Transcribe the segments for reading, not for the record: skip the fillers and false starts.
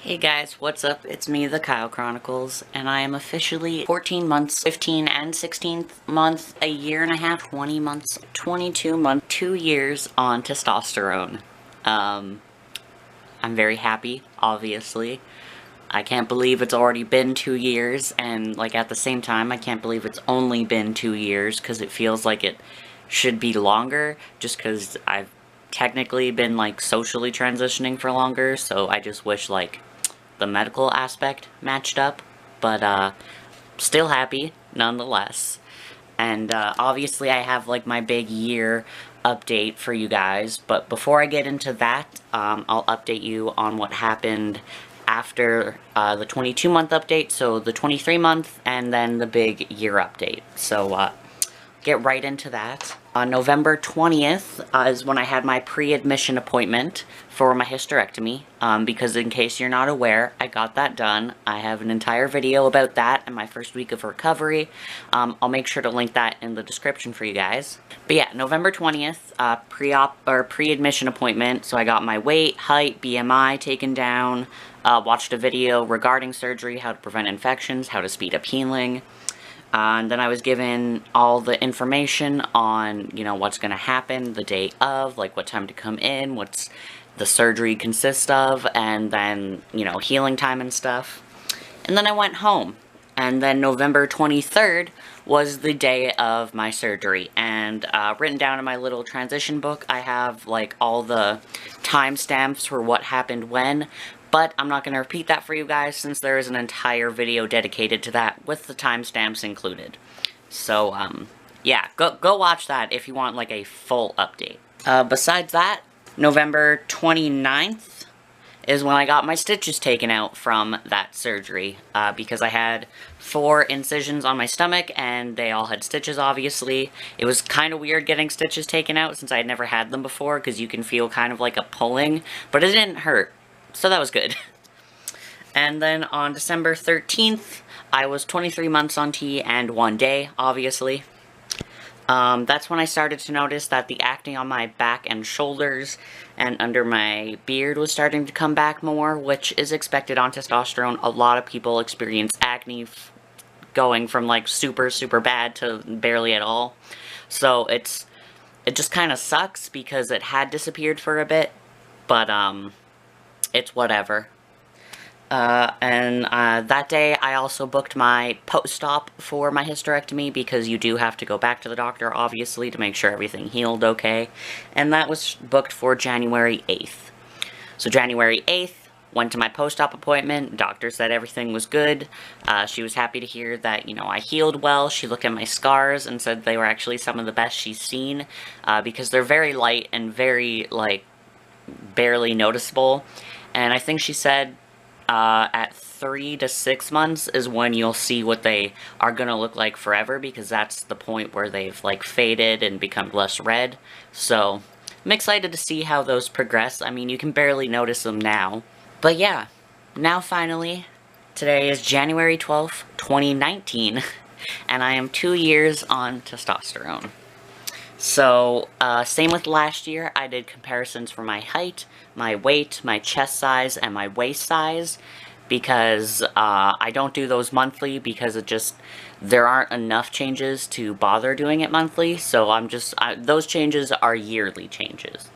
Hey guys, what's up? It's me, the-kyle-chronicles, and I am officially 14 months, 15 and 16th month, a year and a half, 20 months, 22 months, 2 years on testosterone. I'm very happy, obviously. I can't believe it's already been 2 years, and like at the same time, I can't believe it's only been 2 years, because it feels like it should be longer, just because I've technically been like socially transitioning for longer, so I just wish like the medical aspect matched up, but still happy nonetheless. And obviously I have like my big year update for you guys, but before I get into that, I'll update you on what happened after the 22-month update, so the 23-month, and then the big year update. So get right into that. On November 20th is when I had my pre-admission appointment for my hysterectomy, because in case you're not aware, I got that done. I have an entire video about that and my first week of recovery. I'll make sure to link that in the description for you guys. But yeah, November 20th, pre-op or pre-admission appointment, so I got my weight, height, BMI taken down, watched a video regarding surgery, how to prevent infections, how to speed up healing. And then I was given all the information on, you know, what's going to happen the day of, like what time to come in, what's the surgery consists of, and then, you know, healing time and stuff. And then I went home. And then November 23rd was the day of my surgery. And written down in my little transition book, I have, like, all the timestamps for what happened when. But I'm not going to repeat that for you guys, since there is an entire video dedicated to that, with the timestamps included. So, yeah, go watch that if you want, like, a full update. Besides that, November 29th is when I got my stitches taken out from that surgery, because I had 4 incisions on my stomach, and they all had stitches, obviously. It was kind of weird getting stitches taken out, since I had never had them before, because you can feel kind of like a pulling, but it didn't hurt. So that was good. And then on December 13th, I was 23 months on T and 1 day, obviously. That's when I started to notice that the acne on my back and shoulders and under my beard was starting to come back more, which is expected on testosterone. A lot of people experience acne going from like super, super bad to barely at all. So it just kind of sucks because it had disappeared for a bit, but it's whatever. That day, I also booked my post-op for my hysterectomy, because you do have to go back to the doctor, obviously, to make sure everything healed okay. And that was booked for January 8th. So January 8th, went to my post-op appointment. Doctor said everything was good. She was happy to hear that, you know, I healed well. She looked at my scars and said they were actually some of the best she's seen, because they're very light and very, like, barely noticeable. And I think she said at 3 to 6 months is when you'll see what they are going to look like forever, because that's the point where they've, like, faded and become less red. So, I'm excited to see how those progress. I mean, you can barely notice them now. But yeah, now finally, today is January 12th, 2019, and I am 2 years on testosterone. So, same with last year, I did comparisons for my height, my weight, my chest size, and my waist size, because I don't do those monthly, because there aren't enough changes to bother doing it monthly, so those changes are yearly changes.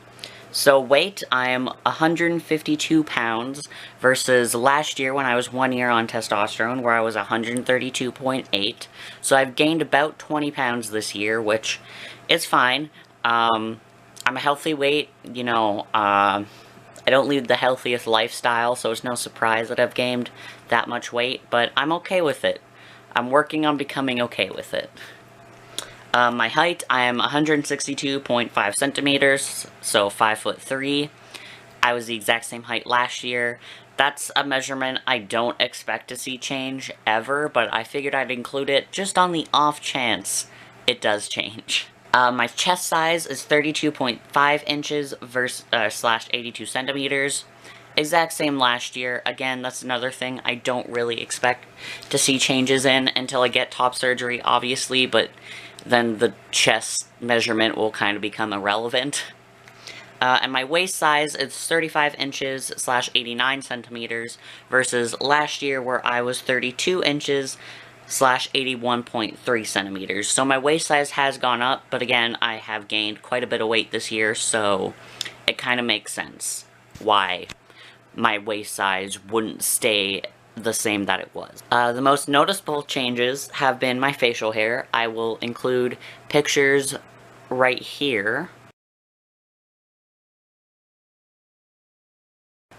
So weight, I am 152 pounds, versus last year when I was 1 year on testosterone, where I was 132.8, so I've gained about 20 pounds this year, which is fine. I'm a healthy weight, you know, I don't lead the healthiest lifestyle, so it's no surprise that I've gained that much weight, but I'm okay with it. I'm working on becoming okay with it. My height, I am 162.5 centimeters, so 5'3". I was the exact same height last year. That's a measurement I don't expect to see change ever, but I figured I'd include it just on the off chance it does change. My chest size is 32.5 inches / 82 centimeters. Exact same last year. Again, that's another thing I don't really expect to see changes in until I get top surgery, obviously, but then the chest measurement will kind of become irrelevant. And my waist size is 35 inches slash 89 centimeters versus last year where I was 32 inches slash 81.3 centimeters. So my waist size has gone up, but again, I have gained quite a bit of weight this year, so it kind of makes sense why my waist size wouldn't stay the same that it was. The most noticeable changes have been my facial hair. I will include pictures right here.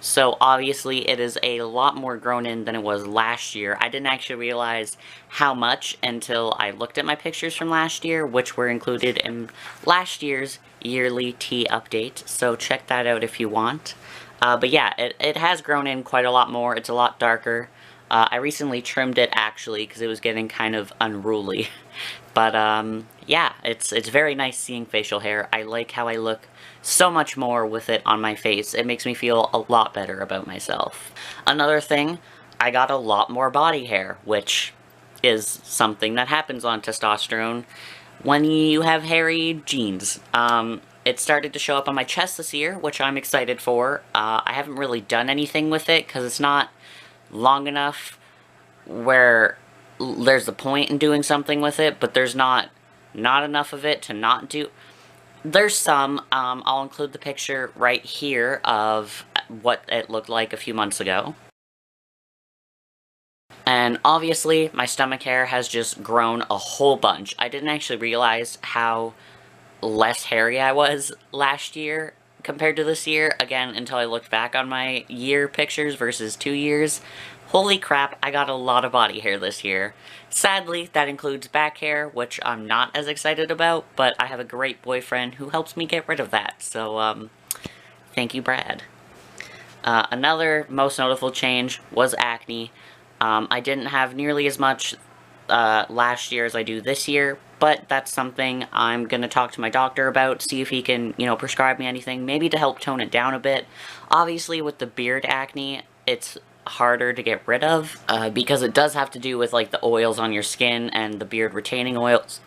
So obviously it is a lot more grown in than it was last year. I didn't actually realize how much until I looked at my pictures from last year, which were included in last year's yearly tea update. So check that out if you want. But yeah, it has grown in quite a lot more. It's a lot darker. I recently trimmed it actually because it was getting kind of unruly. But yeah, it's very nice seeing facial hair. I like how I look so much more with it on my face. It makes me feel a lot better about myself. Another thing, I got a lot more body hair, which is something that happens on testosterone when you have hairy genes. It started to show up on my chest this year, which I'm excited for. I haven't really done anything with it because it's not long enough where there's a point in doing something with it, but there's not enough of it to not do. There's some. I'll include the picture right here of what it looked like a few months ago. And obviously, my stomach hair has just grown a whole bunch. I didn't actually realize how less hairy I was last year compared to this year, again, until I looked back on my year pictures versus 2 years. Holy crap, I got a lot of body hair this year. Sadly, that includes back hair, which I'm not as excited about, but I have a great boyfriend who helps me get rid of that, so, thank you, Brad. Another most notable change was acne. I didn't have nearly as much last year as I do this year, but that's something I'm gonna talk to my doctor about, see if he can, you know, prescribe me anything, maybe to help tone it down a bit. Obviously, with the beard acne, it's harder to get rid of, because it does have to do with, like, the oils on your skin and the beard retaining oils.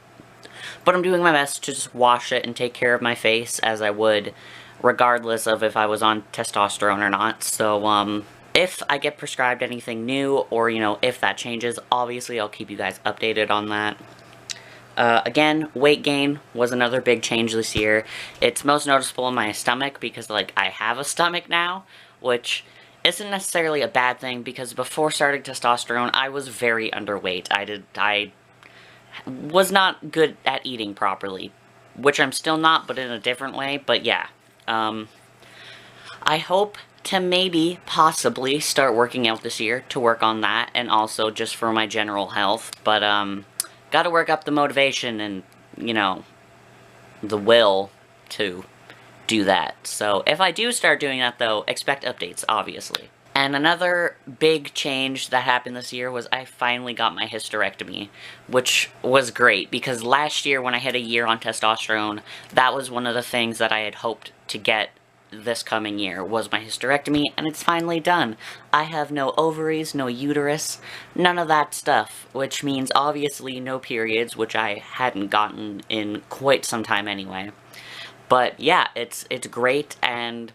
But I'm doing my best to just wash it and take care of my face as I would regardless of if I was on testosterone or not. So, if I get prescribed anything new, or, you know, if that changes, obviously I'll keep you guys updated on that. Again, weight gain was another big change this year. It's most noticeable in my stomach because, like, I have a stomach now, which isn't necessarily a bad thing because before starting testosterone, I was very underweight. I was not good at eating properly, which I'm still not, but in a different way. But yeah, I hope to maybe, possibly, start working out this year to work on that, and also just for my general health. But, gotta work up the motivation and, you know, the will to do that. So, if I do start doing that, though, expect updates, obviously. And another big change that happened this year was I finally got my hysterectomy, which was great, because last year when I hit a year on testosterone, that was one of the things that I had hoped to get this coming year, was my hysterectomy, and it's finally done. I have no ovaries, no uterus, none of that stuff, which means obviously no periods, which I hadn't gotten in quite some time anyway. But yeah, it's great, and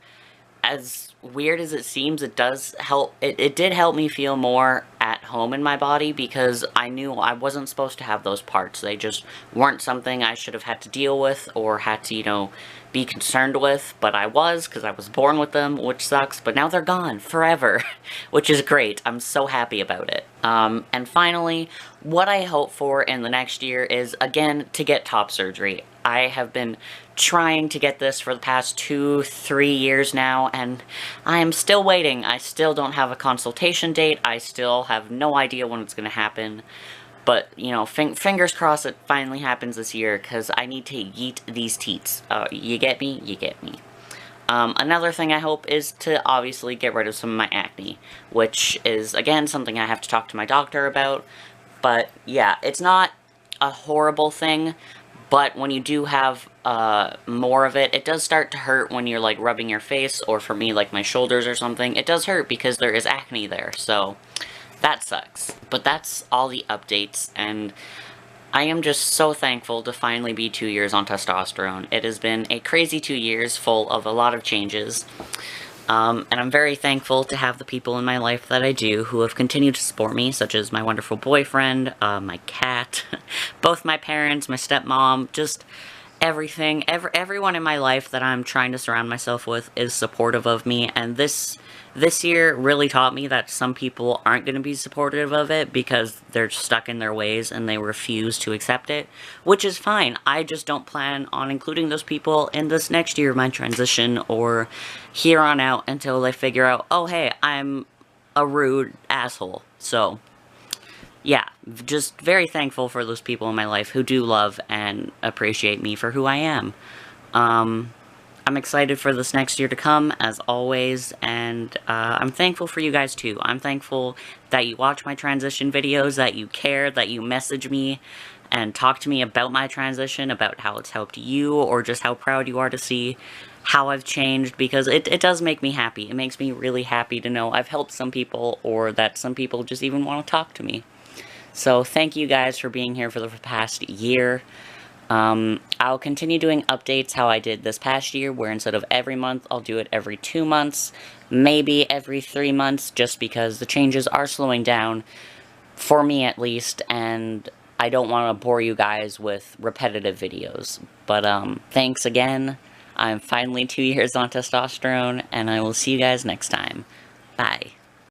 as weird as it seems, it does help. It did help me feel more at home in my body, because I knew I wasn't supposed to have those parts. They just weren't something I should have had to deal with or had to, you know, be concerned with, but I was, because I was born with them, which sucks, but now they're gone forever, which is great. I'm so happy about it. And finally, what I hope for in the next year is, again, to get top surgery. I have been trying to get this for the past 2-3 years now, and I am still waiting. I still don't have a consultation date. I still have no idea when it's going to happen. But, you know, fingers crossed it finally happens this year, because I need to yeet these teats. You get me? You get me. Another thing I hope is to obviously get rid of some of my acne, which is, again, something I have to talk to my doctor about. But, yeah, it's not a horrible thing, but when you do have more of it, it does start to hurt when you're, like, rubbing your face, or for me, like, my shoulders or something. It does hurt because there is acne there, so that sucks. But that's all the updates, and I am just so thankful to finally be 2 years on testosterone. It has been a crazy 2 years full of a lot of changes. And I'm very thankful to have the people in my life that I do who have continued to support me, such as my wonderful boyfriend, my cat, both my parents, my stepmom, just everything. Everyone in my life that I'm trying to surround myself with is supportive of me, and this year really taught me that some people aren't going to be supportive of it because they're stuck in their ways and they refuse to accept it, which is fine. I just don't plan on including those people in this next year of my transition or here on out until they figure out, oh hey, I'm a rude asshole. So, yeah, just very thankful for those people in my life who do love and appreciate me for who I am. I'm excited for this next year to come, as always, and I'm thankful for you guys, too. I'm thankful that you watch my transition videos, that you care, that you message me and talk to me about my transition, about how it's helped you, or just how proud you are to see how I've changed, because it does make me happy. It makes me really happy to know I've helped some people, or that some people just even want to talk to me. So thank you guys for being here for the past year. I'll continue doing updates how I did this past year, where instead of every month, I'll do it every 2 months, maybe every 3 months, just because the changes are slowing down, for me at least, and I don't want to bore you guys with repetitive videos. But, thanks again. I'm finally 2 years on testosterone, and I will see you guys next time. Bye.